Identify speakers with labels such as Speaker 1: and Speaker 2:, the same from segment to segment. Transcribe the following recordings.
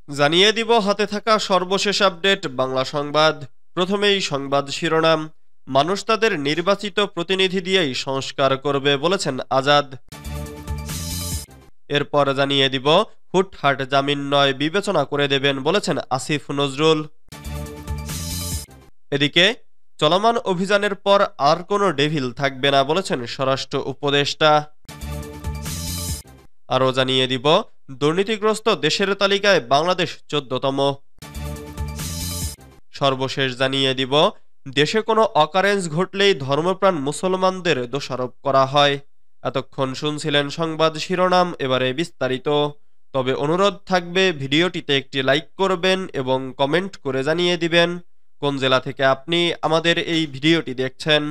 Speaker 1: জানিয়ে দিব হাতে থাকা সর্বশেষ আপডেট বাংলা সংবাদ। প্রথমেই সংবাদ শিরোনাম। মানুষ তাদের নির্বাচিত প্রতিনিধি দিয়েই সংস্কার করবে বলেছেন আজাদ। এরপর জানিয়ে দিব হুটহাট জামিন নয়, বিবেচনা করে দেবেন বলেছেন আসিফ নজরুল। এদিকে চলমান অভিযানের পর আর কোনো ডেভিল থাকবে না বলেছেন স্বরাষ্ট্র উপদেষ্টা। আরও জানিয়ে দিব দুর্নীতিগ্রস্ত দেশের তালিকায় বাংলাদেশ 14তম। সর্বশেষ জানিয়ে দিব দেশে কোনো অকারেন্স ঘটলেই ধর্মপ্রাণ মুসলমানদের দোষারোপ করা হয়। এতক্ষণ শুনছিলেন সংবাদ শিরোনাম, এবারে বিস্তারিত। তবে অনুরোধ থাকবে ভিডিওটিতে একটি লাইক করবেন এবং কমেন্ট করে জানিয়ে দিবেন কোন জেলা থেকে আপনি আমাদের এই ভিডিওটি দেখছেন।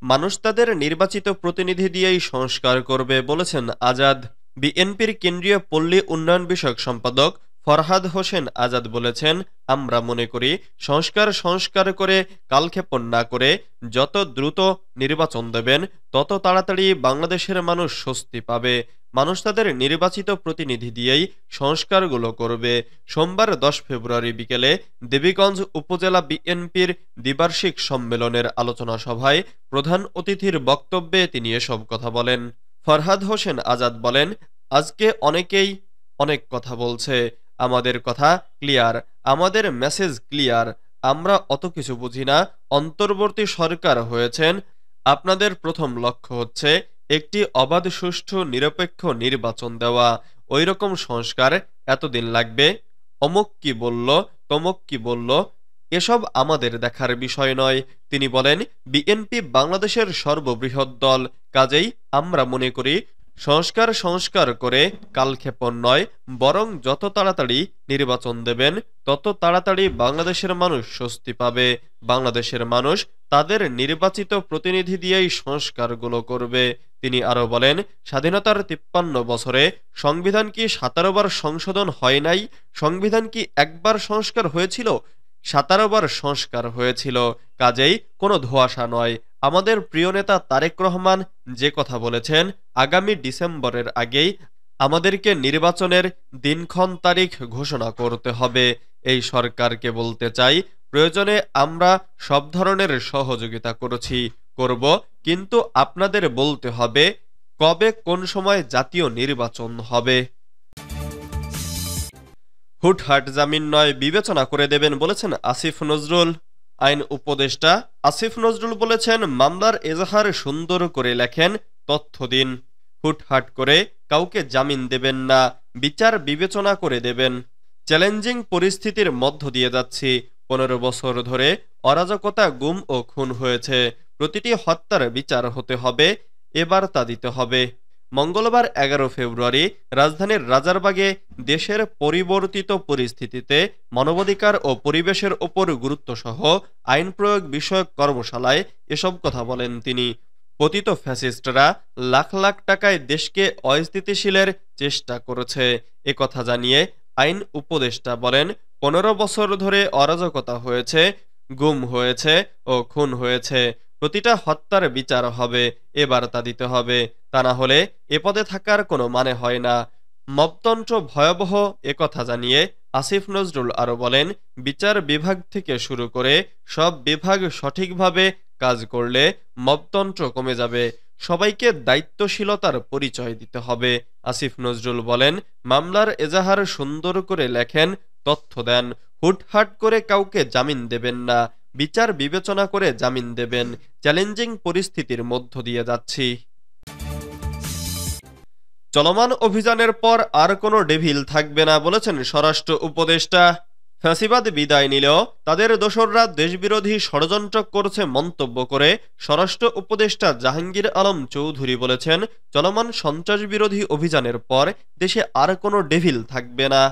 Speaker 1: মানুষ তাদের নির্বাচিত প্রতিনিধি দিয়েই সংস্কার করবে বলেছেন আজাদ। বিএনপির কেন্দ্রীয় পল্লী উন্নয়ন বিষয়ক সম্পাদক ফরহাদ হোসেন আজাদ বলেছেন, আমরা মনে করি সংস্কার করে কালক্ষেপণ না করে যত দ্রুত নির্বাচন দেবেন তত তাড়াতাড়ি বাংলাদেশের মানুষ স্বস্তি পাবে। মানুষ তাদের নির্বাচিত প্রতিনিধি দিয়েই সংস্কারগুলো করবে। সোমবার 10 ফেব্রুয়ারি বিকেলে দেবীগঞ্জ উপজেলা বিএনপির দ্বিবার্ষিক সম্মেলনের আলোচনা সভায় প্রধান অতিথির বক্তব্যে তিনি এসব কথা বলেন। ফরহাদ হোসেন আজাদ বলেন, আজকে অনেকেই অনেক কথা বলছে, আমাদের কথা ক্লিয়ার, আমাদের মেসেজ ক্লিয়ার, আমরা অত কিছু বুঝি না। অন্তর্বর্তী সরকার হয়েছেন, আপনাদের প্রথম লক্ষ্য হচ্ছে একটি অবাধ সুষ্ঠু নিরপেক্ষ নির্বাচন দেওয়া। ওই রকম সংস্কার এতদিন লাগবে, অমুক কি বলল তমুক কি বলল, এসব আমাদের দেখার বিষয় নয়। তিনি বলেন, বিএনপি বাংলাদেশের সর্ববৃহৎ দল, কাজেই আমরা মনে করি সংস্কার করে কালক্ষেপণ নয়, বরং যত তাড়াতাড়ি নির্বাচন দেবেন তত তাড়াতাড়ি বাংলাদেশের মানুষ স্বস্তি পাবে। বাংলাদেশের মানুষ তাদের নির্বাচিত প্রতিনিধি দিয়েই সংস্কারগুলো করবে। তিনি আরো বলেন, স্বাধীনতার 53 বছরে সংবিধান কি 17 বার সংশোধন হয় নাই? সংবিধান কি একবার সংস্কার হয়েছিল? 17 বার সংস্কার হয়েছিল, কাজেই কোনো ধোঁয়াশা নয়। আমাদের প্রিয় নেতা তারেক রহমান যে কথা বলেছেন, আগামী ডিসেম্বরের আগেই আমাদেরকে নির্বাচনের দিনক্ষণ তারিখ ঘোষণা করতে হবে। এই সরকারকে বলতে চাই, প্রয়োজনে আমরা সব ধরনের সহযোগিতা করব, কিন্তু আপনাদের বলতে হবে কবে কোন সময় জাতীয় নির্বাচন হবে। হুটহাট জামিন নয়, বিবেচনা করে দেবেন বলেছেন আসিফ নজরুল। আইন উপদেষ্টা আসিফ নজরুল বলেছেন, মামলার এজাহার সুন্দর করে লেখেন, তথ্য দিন। হুটহাট করে কাউকে জামিন দেবেন না, বিচার বিবেচনা করে দেবেন। চ্যালেঞ্জিং পরিস্থিতির মধ্য দিয়ে যাচ্ছি। 15 বছর ধরে অরাজকতা, গুম ও খুন হয়েছে। প্রতিটি হত্যার বিচার হতে হবে, এবার তা দিতে হবে। মঙ্গলবার 11 ফেব্রুয়ারি রাজধানীর রাজারবাগে দেশের পরিবর্তিত পরিস্থিতিতে মানবাধিকার ও পরিবেশের ওপর গুরুত্বসহ আইন প্রয়োগ বিষয়ক কর্মশালায় এসব কথা বলেন তিনি। পতিত ফ্যাসিস্টরা লাখ লাখ টাকায় দেশকে অস্থিতিশীলের চেষ্টা করেছে, একথা জানিয়ে আইন উপদেষ্টা বলেন, 15 বছর ধরে অরাজকতা হয়েছে, গুম হয়েছে ও খুন হয়েছে। প্রতিটা হত্যার বিচার হবে, এবার তা দিতে হবে। তা না হলে এ পদে থাকার কোনো মানে হয় না। মবতন্ত্র ভয়াবহ, একথা জানিয়ে আসিফ নজরুল আরো বলেন, বিচার বিভাগ থেকে শুরু করে সব বিভাগ সঠিকভাবে কাজ করলে মবতন্ত্র কমে যাবে। সবাইকে দায়িত্বশীলতার পরিচয় দিতে হবে। আসিফ নজরুল বলেন, মামলার এজাহার সুন্দর করে লেখেন, তথ্য দেন। হুটহাট করে কাউকে জামিন দেবেন না, বিচার বিবেচনা করে জামিন দেবেন। চ্যালেঞ্জিং পরিস্থিতির মধ্য দিয়ে যাচ্ছি। চলমান অভিযানের পর আর কোনো ডেভিল থাকবে না বলেছেন স্বরাষ্ট্র উপদেষ্টা। ফ্যাসিবাদ বিদায় নিলেও তাদের দোসররা দেশবিরোধী ষড়যন্ত্র করছে মন্তব্য করে স্বরাষ্ট্র উপদেষ্টা জাহাঙ্গীর আলম চৌধুরী বলেছেন, চলমান সন্ত্রাস বিরোধী অভিযানের পর দেশে আর কোনো ডেভিল থাকবে না।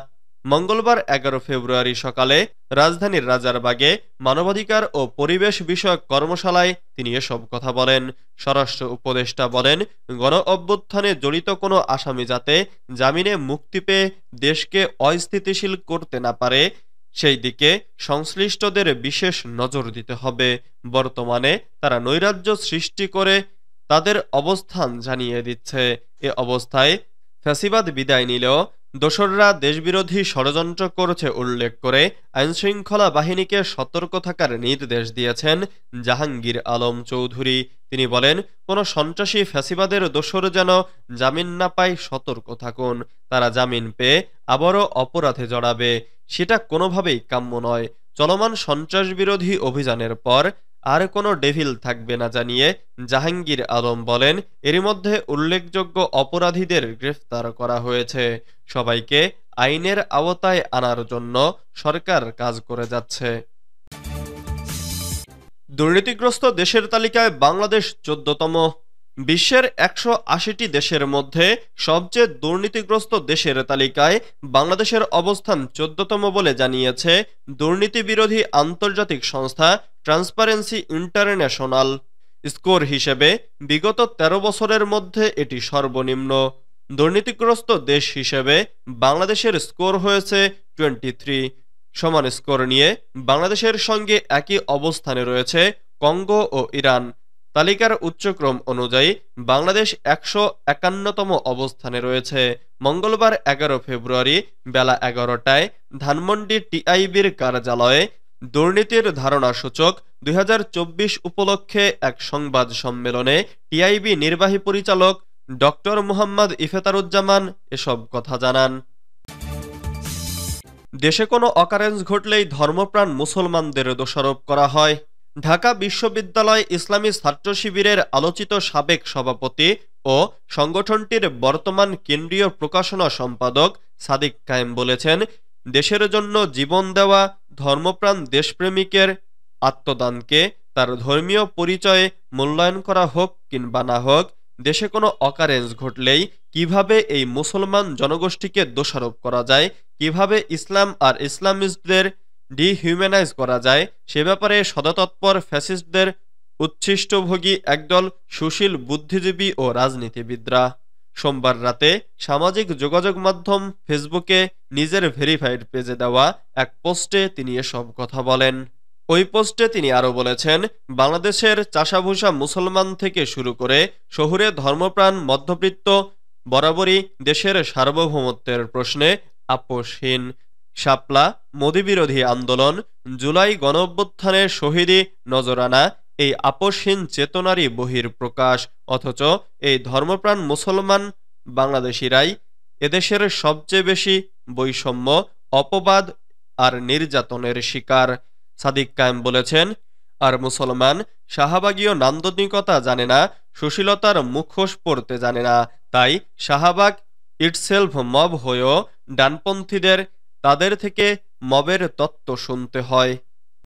Speaker 1: মঙ্গলবার 11 ফেব্রুয়ারি সকালে রাজধানীর রাজারবাগে মানবাধিকার ও পরিবেশ বিষয়ক কর্মশালায় তিনি এসব কথা বলেন। স্বরাষ্ট্র উপদেষ্টা বলেন, গণ অভ্যুত্থানে জড়িত কোনো আসামি যাতে জামিনে মুক্তি পেয়ে দেশকে অস্থিতিশীল করতে না পারে সেই দিকে সংশ্লিষ্টদের বিশেষ নজর দিতে হবে। বর্তমানে তারা নৈরাজ্য সৃষ্টি করে তাদের অবস্থান জানিয়ে দিচ্ছে। এ অবস্থায় ফ্যাসিবাদ বিদায় নিলেও দোসররা দেশবিরোধী ষড়যন্ত্র করছে উল্লেখ করে আইনশৃঙ্খলা বাহিনীকে সতর্ক থাকার নির্দেশ দিয়েছেন জাহাঙ্গীর আলম চৌধুরী। তিনি বলেন, কোনো সন্ত্রাসী ফ্যাসিবাদের দোসর যেন জামিন না পায়, সতর্ক থাকুন। তারা জামিন পেয়ে আবারও অপরাধে জড়াবে, সেটা কোনোভাবেই কাম্য নয়। চলমান সন্ত্রাস বিরোধী অভিযানের পর আর কোনো ডেভিল থাকবে না জানিয়ে জাহাঙ্গীর আলম বলেন, এরই মধ্যে উল্লেখযোগ্য অপরাধীদের গ্রেফতার করা হয়েছে। সবাইকে আইনের আওতায় আনার জন্য সরকার কাজ করে যাচ্ছে। দুর্নীতিগ্রস্ত দেশের তালিকায় বাংলাদেশ ১৪তম। বিশ্বের ১৮০টি দেশের মধ্যে সবচেয়ে দুর্নীতিগ্রস্ত দেশের তালিকায় বাংলাদেশের অবস্থান ১৪তম বলে জানিয়েছে দুর্নীতি বিরোধী আন্তর্জাতিক সংস্থা ট্রান্সপারেন্সি ইন্টারন্যাশনাল। স্কোর হিসেবে বিগত ১৩ বছরের মধ্যে এটি সর্বনিম্ন। দুর্নীতিগ্রস্ত দেশ হিসেবে বাংলাদেশের স্কোর হয়েছে 23। সমান স্কোর নিয়ে বাংলাদেশের সঙ্গে একই অবস্থানে রয়েছে কঙ্গো ও ইরান। তালিকার উচ্চক্রম অনুযায়ী বাংলাদেশ ১৫১তম অবস্থানে রয়েছে। মঙ্গলবার ১১ ফেব্রুয়ারি বেলা ১১টায় ধানমন্ডি টিআইবির কার্যালয়ে দুর্নীতির ধারণা সূচক ২০২৪ উপলক্ষে এক সংবাদ সম্মেলনে টিআইবি নির্বাহী পরিচালক ডক্টর মুহাম্মদ ইফতেখারুজ্জামান এসব কথা জানান। দেশে কোনো অকারেন্স ঘটলেই ধর্মপ্রাণ মুসলমানদের দোষারোপ করা হয়। ঢাকা বিশ্ববিদ্যালয় ইসলামী ছাত্র শিবিরের আলোচিত সাবেক সভাপতি ও সংগঠনটির বর্তমান কেন্দ্রীয় প্রকাশনা সম্পাদক সাদিক কায়েম বলেছেন, দেশের জন্য জীবন দেওয়া ধর্মপ্রাণ দেশপ্রেমিকের আত্মদানকে তার ধর্মীয় পরিচয়ে মূল্যায়ন করা হোক কিংবা না হোক, দেশে কোনো অকারেন্স ঘটলেই কিভাবে এই মুসলমান জনগোষ্ঠীকে দোষারোপ করা যায়, কিভাবে ইসলাম আর ইসলামিস্টদের ডিহিউম্যানাইজ করা যায়, সে ব্যাপারে সদতৎপর ফ্যাসিস্টদের উচ্ছিষ্টভোগী একদল সুশীল বুদ্ধিজীবী ও রাজনীতিবিদরা। সোমবার রাতে সামাজিক যোগাযোগ মাধ্যম ফেসবুকে নিজের ভেরিফাইড পেজে দেওয়া এক পোস্টে তিনি এসব কথা বলেন। ওই পোস্টে তিনি আরও বলেছেন, বাংলাদেশের চাষাভুষা মুসলমান থেকে শুরু করে শহুরে ধর্মপ্রাণ মধ্যবিত্ত বরাবরই দেশের সার্বভৌমত্বের প্রশ্নে আপোষহীন। শাপলা মোদিবিরোধী আন্দোলন, জুলাই গণঅভ্যুত্থানের শহীদি নজরানা এই আপোষহীন চেতনারই বহিঃপ্রকাশ। অথচ এই ধর্মপ্রাণ মুসলমান বাংলাদেশিরাই এদেশের সবচেয়ে বেশি বৈষম্য, অপবাদ আর নির্যাতনের শিকার। সাদিক কায়েম বলেছেন, আর মুসলমান শাহবাগীয় নান্দনিকতা জানে না, সুশীলতার মুখোশ পরতে জানে না। তাই শাহবাগ ইটসেলফ মব হয়েও ডানপন্থীদের তাদের থেকে মবের তত্ত্ব শুনতে হয়।